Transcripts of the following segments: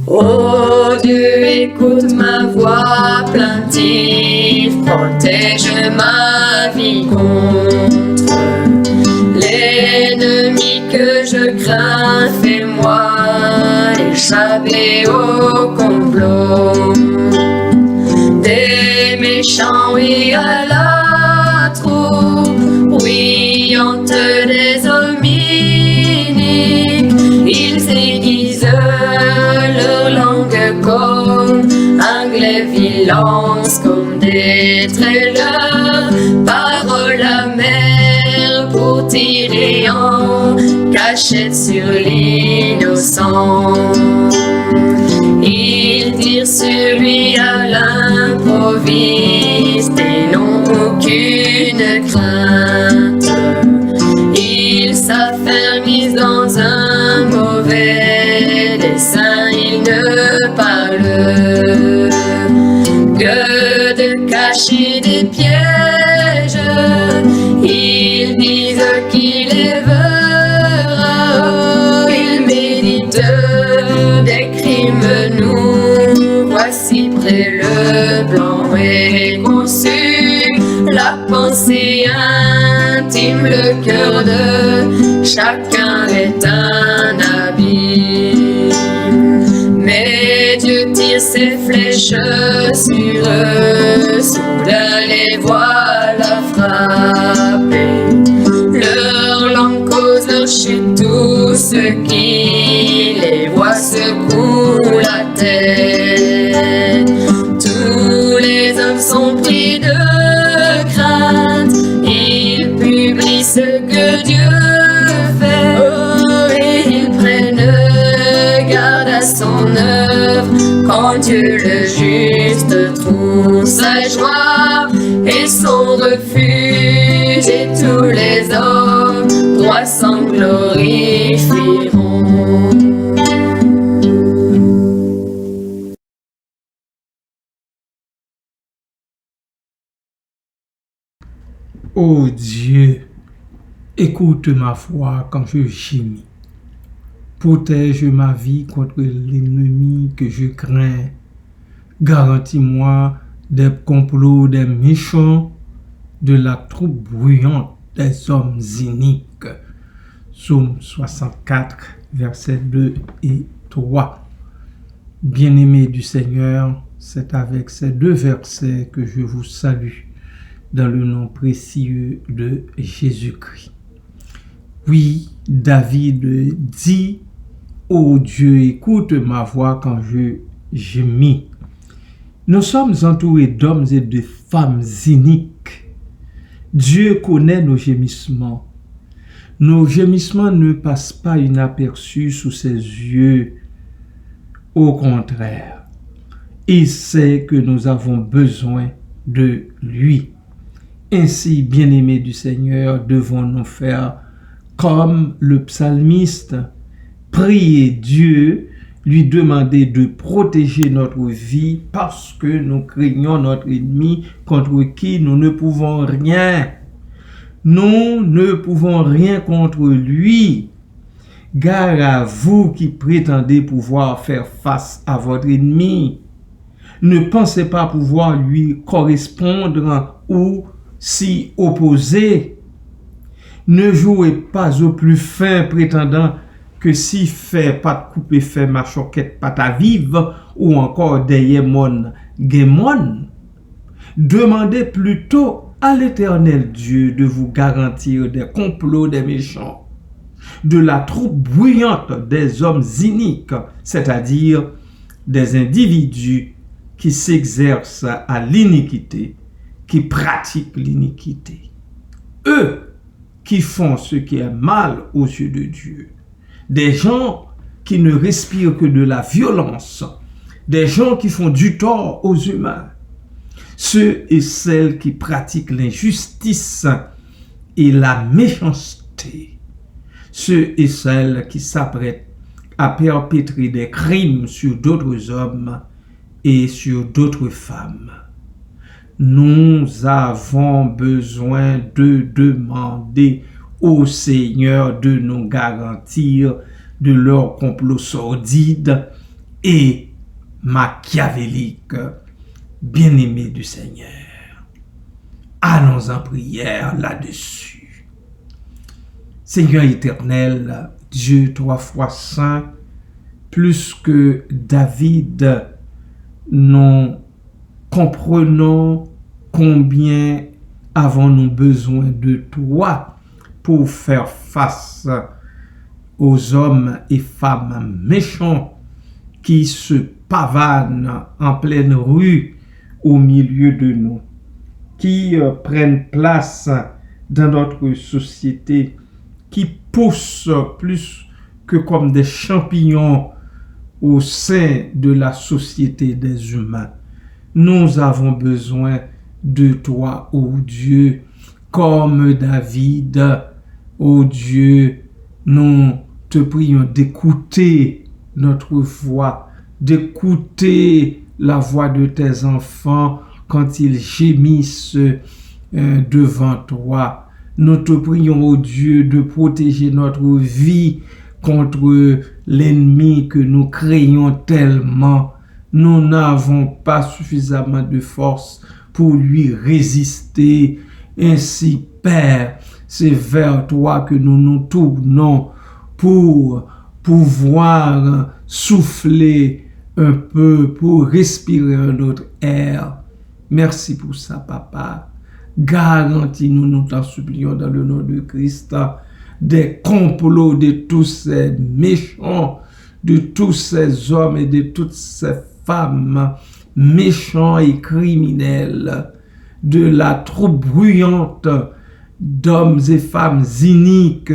Ô Dieu, écoute ma voix plaintive, protège ma vie contre l'ennemi que je crains, fais-moi échapper au complot des méchants et à la troupe bruyante des hommes iniques. Ils aiguisent leur langue comme un glaive, lance comme des traîneurs, paroles amères pour tirer en cachette sur l'innocent. Ils tirent sur lui à l'improviste et n'ont aucune crainte. Ils s'affermissent dans un mauvais dessein, ils ne parlent que de cacher des pièges. Ils disent qu'il est verra, ils méditent des crimes, nous voici près, le plan est conçu, la pensée intime, le cœur de chacun est un abîme. Mais Dieu tire ses flèches sur eux, soudain les voilà frappés. Leur langue cause leur chute, tous ceux qui les voient secouent la tête. Tous les hommes sont pris de crainte, ils publient ce que Dieu fait, et ils prennent garde à son œuvre. Quand Dieu le juste trouve sa joie et son refuge, et tous les hommes droits s'en glorifieront. Ô Dieu, écoute ma voix quand je gémis. Protège ma vie contre l'ennemi que je crains. Garantis-moi des complots des méchants, de la troupe bruyante des hommes iniques. Psaume 64, versets 2 et 3. Bien-aimés du Seigneur, c'est avec ces deux versets que je vous salue dans le nom précieux de Jésus-Christ. Oui, David dit, ô Dieu, écoute ma voix quand je gémis. Nous sommes entourés d'hommes et de femmes iniques. Dieu connaît nos gémissements. Nos gémissements ne passent pas inaperçus sous ses yeux. Au contraire, il sait que nous avons besoin de lui. Ainsi, bien-aimés du Seigneur, devons-nous faire comme le psalmiste, prier Dieu, lui demander de protéger notre vie parce que nous craignons notre ennemi contre qui nous ne pouvons rien. Nous ne pouvons rien contre lui. Gare à vous qui prétendez pouvoir faire face à votre ennemi. Ne pensez pas pouvoir lui correspondre ou s'y opposer. Ne jouez pas au plus fin prétendant que si fait pas de couper fait ma choquette pas ta vive ou encore derrière mon guémon. Demandez plutôt à l'Éternel Dieu de vous garantir des complots des méchants, de la troupe bruyante des hommes iniques, c'est-à-dire des individus qui s'exercent à l'iniquité, qui pratiquent l'iniquité. Eux qui font ce qui est mal aux yeux de Dieu. Des gens qui ne respirent que de la violence. Des gens qui font du tort aux humains. Ceux et celles qui pratiquent l'injustice et la méchanceté. Ceux et celles qui s'apprêtent à perpétrer des crimes sur d'autres hommes et sur d'autres femmes. Nous avons besoin de demander au Seigneur de nous garantir de leurs complots sordides et machiavélique. Bien-aimé du Seigneur, allons en prière là-dessus. Seigneur éternel, Dieu 3 fois saint, plus que David, nous comprenons combien avons-nous besoin de toi pour faire face aux hommes et femmes méchants qui se pavanent en pleine rue au milieu de nous, qui prennent place dans notre société, qui poussent plus que comme des champignons au sein de la société des humains. Nous avons besoin de toi, ô Dieu, comme David. Ô Dieu, nous te prions d'écouter notre voix, d'écouter la voix de tes enfants quand ils gémissent devant toi. Nous te prions, ô Dieu, de protéger notre vie contre l'ennemi que nous craignons tellement. Nous n'avons pas suffisamment de force pour lui résister. Ainsi, Père, c'est vers toi que nous nous tournons pour pouvoir souffler un peu, pour respirer un autre air. Merci pour ça, Papa. Garantis-nous, nous t'en supplions dans le nom de Christ, des complots de tous ces méchants, de tous ces hommes et de toutes ces femmes méchants et criminels, de la troupe bruyante d'hommes et femmes iniques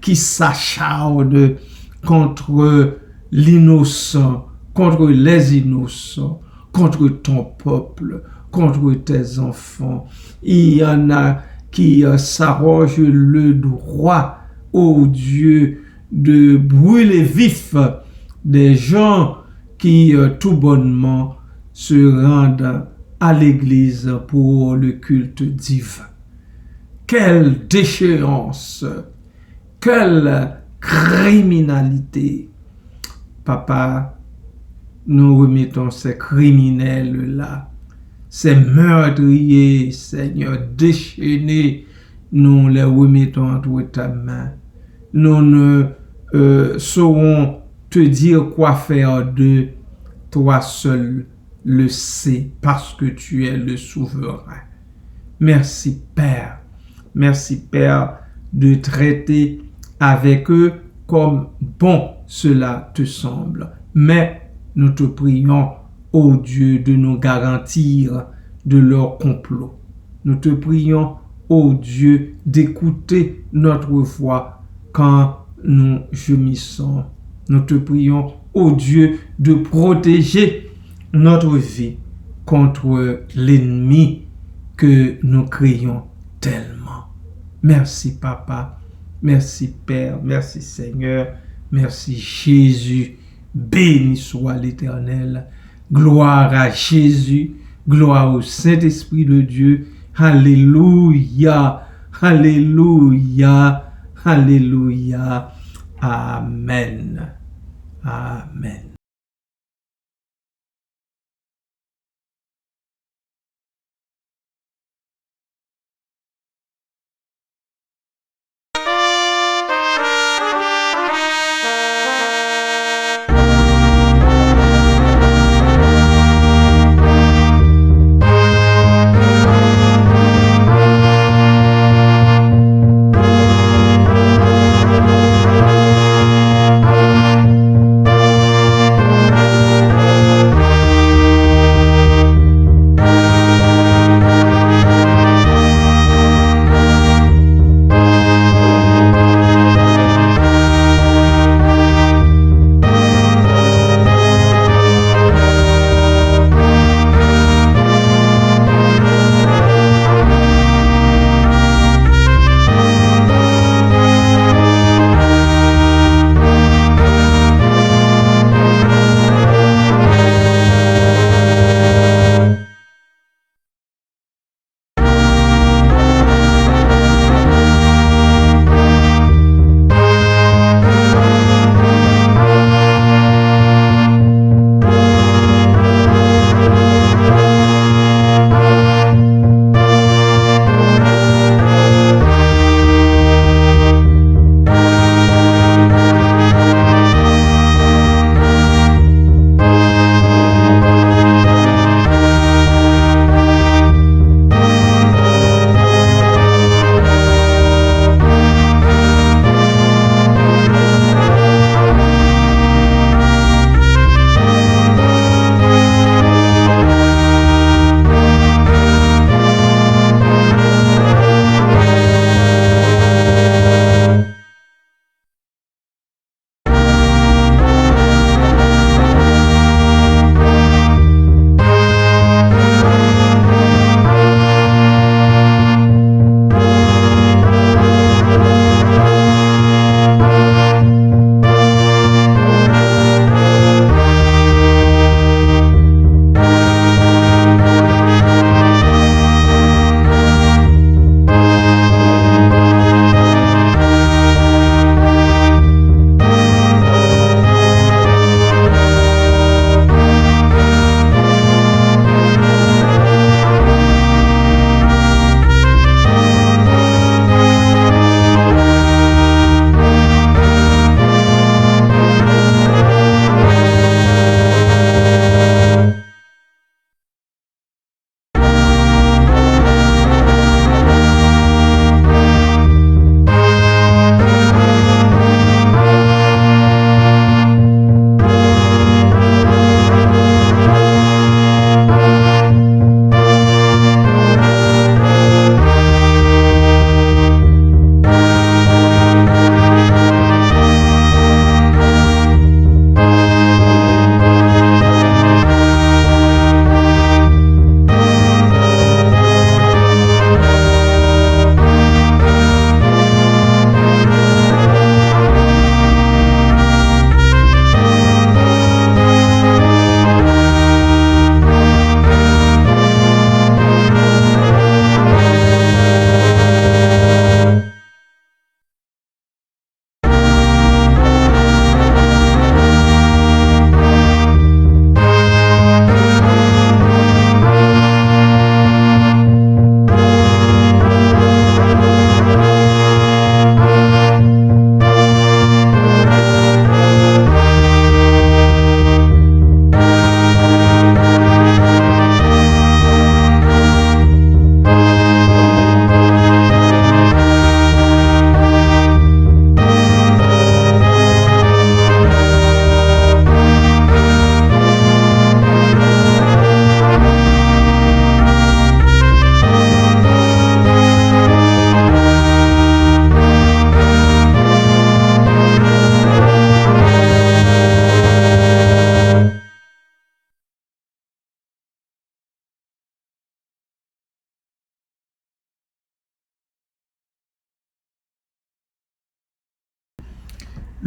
qui s'acharnent contre l'innocent, contre les innocents, contre ton peuple, contre tes enfants. Il y en a qui s'arrogent le droit, ô Dieu, de brûler vif des gens qui tout bonnement se rendent à l'église pour le culte divin. Quelle déchéance, quelle criminalité. Papa, nous remettons ces criminels-là, ces meurtriers, Seigneur, déchaînés, nous les remettons entre ta main. Nous ne saurons te dire quoi faire d'eux. Toi seul le sais, parce que tu es le souverain. Merci, Père. Merci, Père, de traiter avec eux comme bon cela te semble. Mais nous te prions, ô Dieu, de nous garantir de leur complot. Nous te prions, ô Dieu, d'écouter notre voix quand nous gémissons. Nous te prions, ô Dieu, de protéger notre vie contre l'ennemi que nous craignons tellement. Merci, Papa. Merci, Père. Merci, Seigneur. Merci, Jésus. Béni soit l'Éternel. Gloire à Jésus. Gloire au Saint-Esprit de Dieu. Alléluia. Alléluia. Alléluia. Amen. Amen.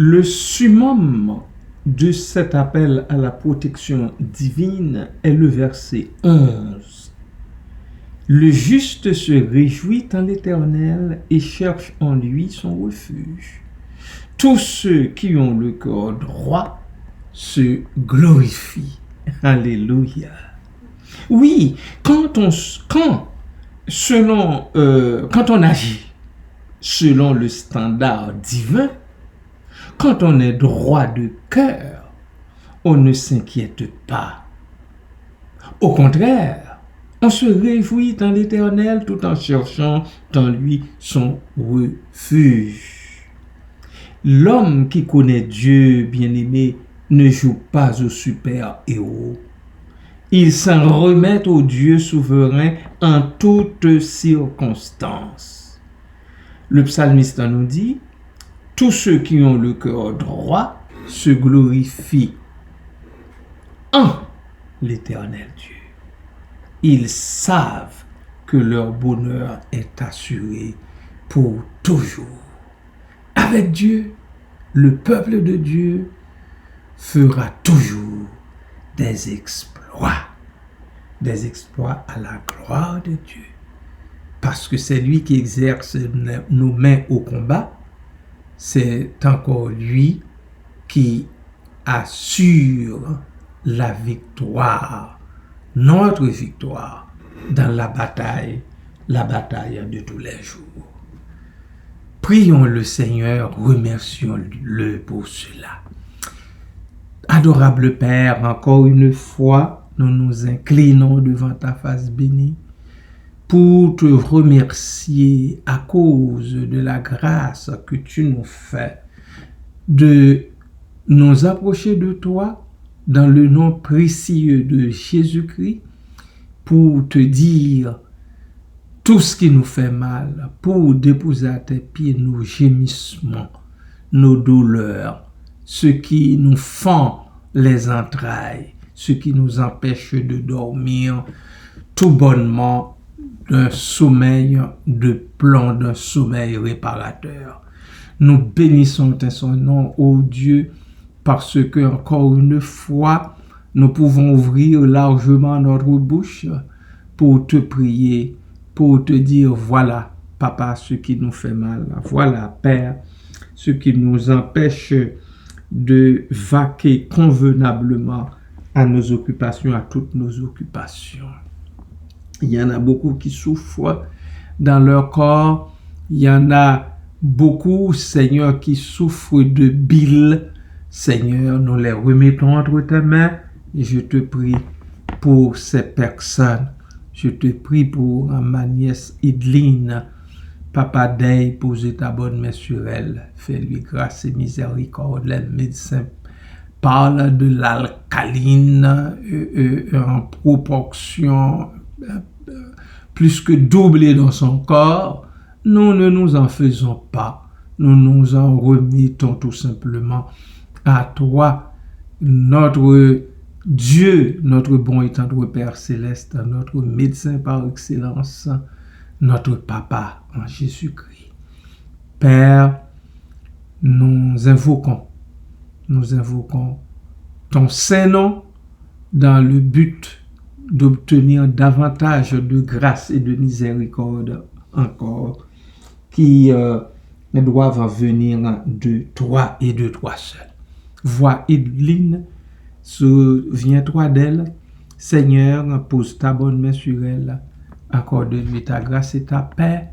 Le summum de cet appel à la protection divine est le verset 11. Le juste se réjouit en l'Éternel et cherche en lui son refuge. Tous ceux qui ont le cœur droit se glorifient. Alléluia. Oui, quand on agit selon le standard divin, quand on est droit de cœur, on ne s'inquiète pas. Au contraire, on se réjouit en l'Éternel tout en cherchant en lui son refuge. L'homme qui connaît Dieu, bien-aimé, ne joue pas au super-héros. Il s'en remet au Dieu souverain en toutes circonstances. Le psalmiste nous dit: tous ceux qui ont le cœur droit se glorifient en l'Éternel Dieu. Ils savent que leur bonheur est assuré pour toujours. Avec Dieu, le peuple de Dieu fera toujours des exploits à la gloire de Dieu. Parce que c'est lui qui exerce nos mains au combat, c'est encore lui qui assure la victoire, notre victoire dans la bataille de tous les jours. Prions le Seigneur, remercions-le pour cela. Adorable Père, encore une fois, nous nous inclinons devant ta face bénie pour te remercier à cause de la grâce que tu nous fais de nous approcher de toi dans le nom précieux de Jésus-Christ pour te dire tout ce qui nous fait mal, pour déposer à tes pieds nos gémissements, nos douleurs, ce qui nous fend les entrailles, ce qui nous empêche de dormir tout bonnement d'un sommeil de plomb, d'un sommeil réparateur. Nous bénissons ton nom, ô Dieu, parce que encore une fois, nous pouvons ouvrir largement notre bouche pour te prier, pour te dire, voilà, Papa, ce qui nous fait mal, voilà, Père, ce qui nous empêche de vaquer convenablement à nos occupations, à toutes nos occupations. Il y en a beaucoup qui souffrent dans leur corps. Il y en a beaucoup, Seigneur, qui souffrent de bile. Seigneur, nous les remettons entre tes mains et je te prie pour ces personnes. Je te prie pour ma nièce Idline. Papa Day, pose ta bonne main sur elle. Fais-lui grâce et miséricorde. Les médecins parlent de l'alcaline en proportion plus que doublée dans son corps. Nous ne nous en faisons pas. Nous nous en remettons tout simplement à toi, notre Dieu, notre bon et tendre Père céleste, notre médecin par excellence, notre Papa en Jésus-Christ. Père, nous invoquons ton Saint-Nom dans le but d'obtenir davantage de grâce et de miséricorde encore qui doivent venir de toi et de toi seul. Vois Idline, souviens-toi d'elle. Seigneur, pose ta bonne main sur elle. Accorde-lui ta grâce et ta paix,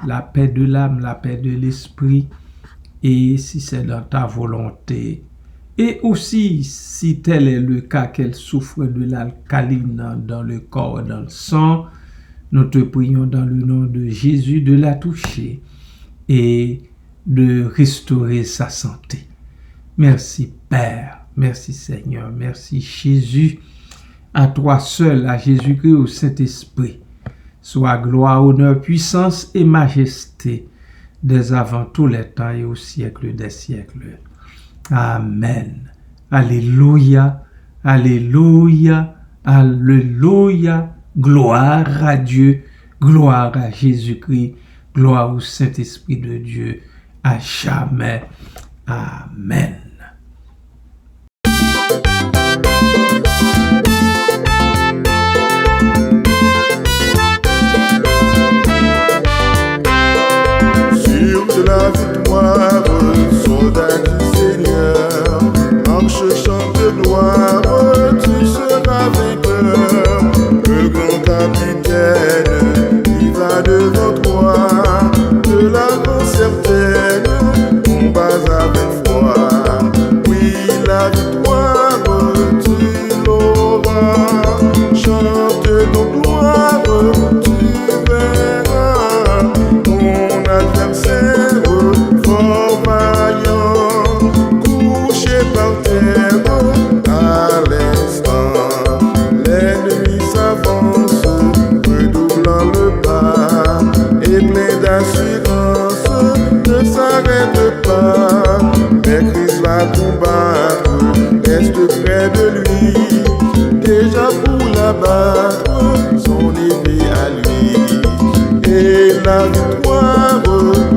la paix de l'âme, la paix de l'esprit. Et si c'est dans ta volonté, et aussi si tel est le cas qu'elle souffre de l'alcaline dans le corps, dans le sang, nous te prions dans le nom de Jésus de la toucher et de restaurer sa santé. Merci Père, merci Seigneur, merci Jésus, à toi seul, à Jésus-Christ, au Saint-Esprit, soit gloire, honneur, puissance et majesté, dès avant tous les temps et au siècle des siècles. Amen. Alléluia, alléluia, alléluia. Gloire à Dieu, gloire à Jésus-Christ, gloire au Saint-Esprit de Dieu, à jamais. Amen. Sur de la victoire, soldat du Seigneur, marche, chante de gloire, tu seras vainqueur. Le grand capitaine, il va devant toi, de l'avant certaine, combat avec foi. Oui, la victoire, tu l'auras, chante nos gloires, tu verras ton adversaire fort vaillant, couché par terre à l'instant. L'ennemi s'avance, redoublant le pas, et plein d'assurance, ne s'arrête pas. Mais Christ va combattre, reste près de lui, déjà pour l'abattre, son épée à lui. Et la victoire,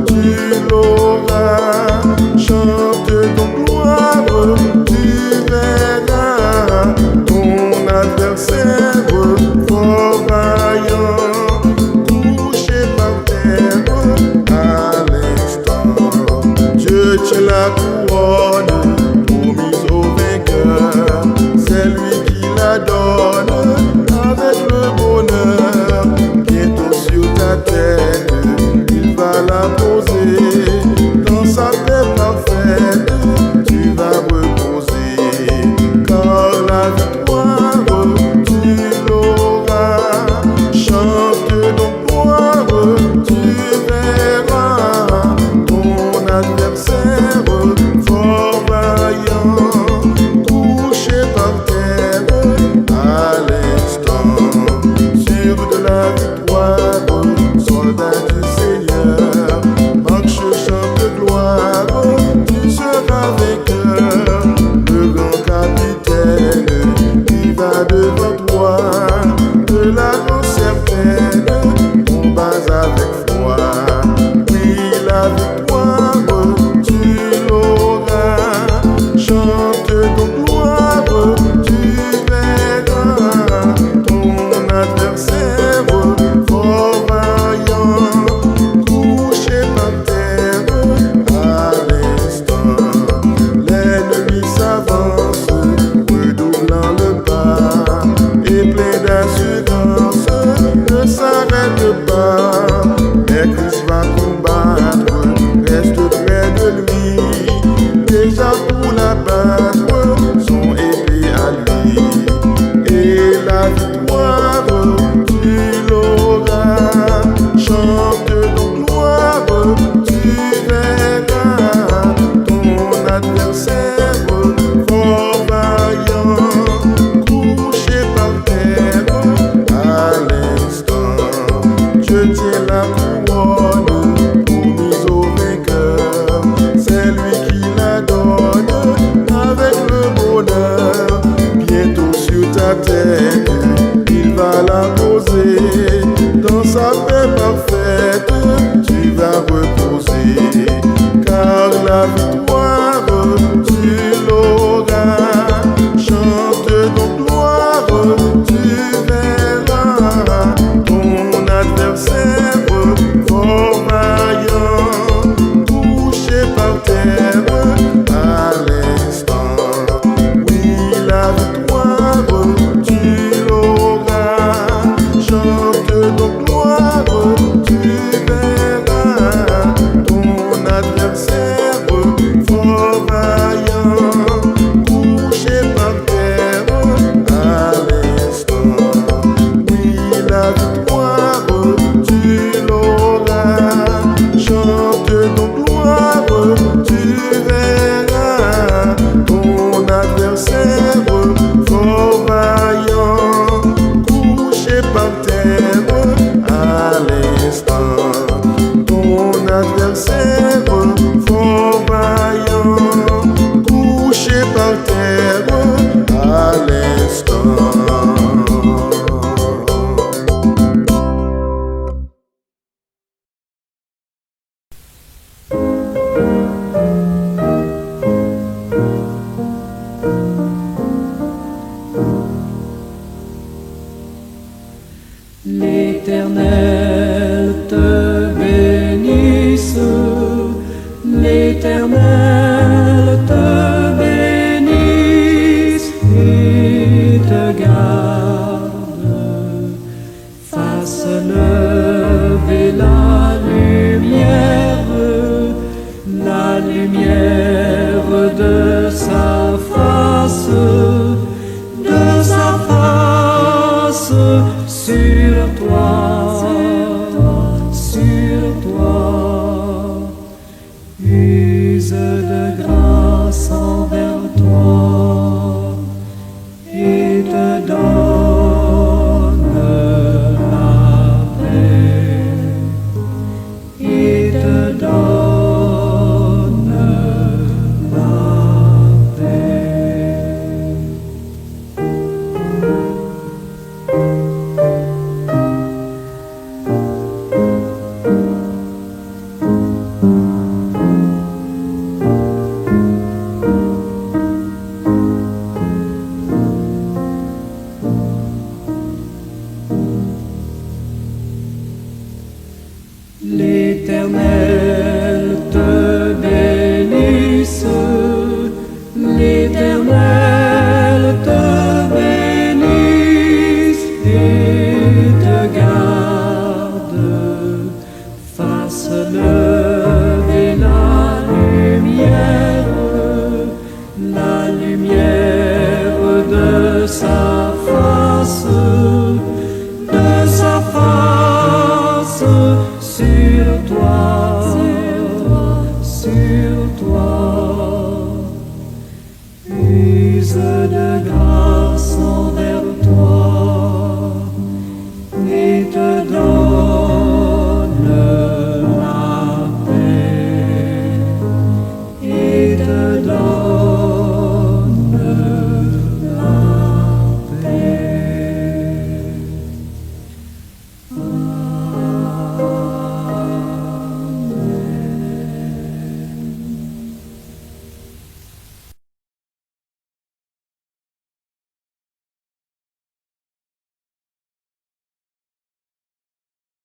tu l'auras, chante ton gloire, tu verras ton adversaire fort vaillant, couché par terre à l'instant. Dieu tient la couronne promise au vainqueur, c'est lui qui la donne avec le bonheur. Bientôt sur ta tête, il va la poser, dans sa paix parfaite, tu vas reposer. Car la victoire, tu l'auras, chante donc gloire, tu verras ton adversaire fort vaillant, couché par terre à l'instant. Sur de la victoire, soldat du Seigneur, marche, chante de gloire, tu seras vainqueur. Le grand capitaine, il va devant toi, de l'avant certaine, combat avec foi. Oui, la victoire, tu l'auras, chante ton gloire, tu verras ton adversaire fort vaillant, couché par terre à l'instant. L'ennemi s'avance, redoublant le pas, et plein d'assurance, ne s'arrête pas. Mais Christ va combattre, reste près de lui, déjà pour l'abattre, son épée à lui. Et la victoire, tu l'auras, chante ton gloire, tu verras ton adversaire fort vaillant, couché par terre à l'instant. Dieu tient la couronne promise au vainqueur, c'est lui qui la donne avec le bonheur. Bientôt sur ta tête, il va la poser, dans sa paix parfaite, tu vas reposer. Car la victoire, tu l'auras, chante donc gloire, tu verras ton adversaire fort vaillant, couché par terre à l'instant. Oui, la victoire, tu l'auras, chante donc gloire, tu verras ton adversaire fort vaillant, couché par terre à l'instant. Oui, la victoire, tu l'auras, chante donc gloire, tu verras de grâce.